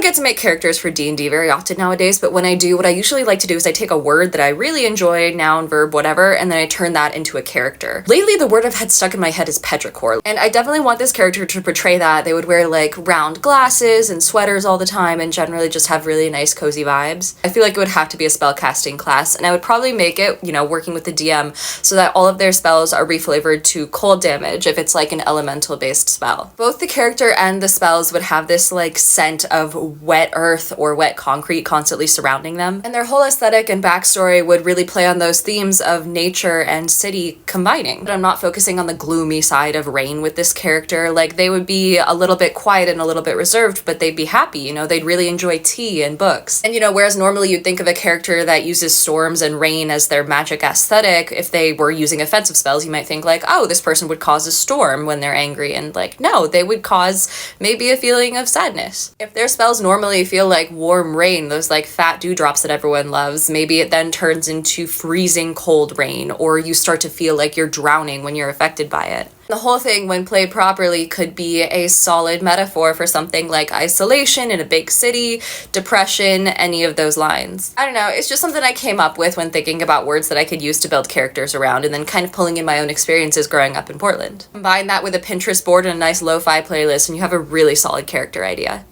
get to make characters for D&D very often nowadays, but when I do, what I usually like to do is I take a word that I really enjoy, noun, verb, whatever, and then I turn that into a character. Lately, the word I've had stuck in my head is petrichor, and I definitely want this character to portray that. They would wear like round glasses and sweaters all the time and generally just have really nice cozy vibes. I feel like it would have to be a spellcasting class, and I would probably make it, you know, working with the DM, so that all of their spells are reflavored to cold damage if it's like an elemental based spell. Both the character and the spells would have this like scent of wet earth or wet concrete constantly surrounding them, and their whole aesthetic and backstory would really play on those themes of nature and city combining. But I'm not focusing on the gloomy side of Rain with this character. Like, they would be a little bit quiet and a little bit reserved, but they'd be happy, you know, they'd really enjoy tea and books. And you know, whereas normally you'd think of a character that uses storms and rain as their magic aesthetic, if they were using offensive spells, you might think like, oh, this person would cause a storm when they're angry, and like, no, they would cause maybe a feeling of sadness. If their spells normally feel like warm rain, those like fat dewdrops that everyone loves, maybe it then turns into freezing cold rain, or you start to feel like you're drowning when you're affected by it. The whole thing, when played properly, could be a solid metaphor for something like isolation in a big city, depression, any of those lines. I don't know, it's just something I came up with when thinking about words that I could use to build characters around, and then kind of pulling in my own experiences growing up in Portland. Combine that with a Pinterest board and a nice lo-fi playlist, and you have a really solid character idea.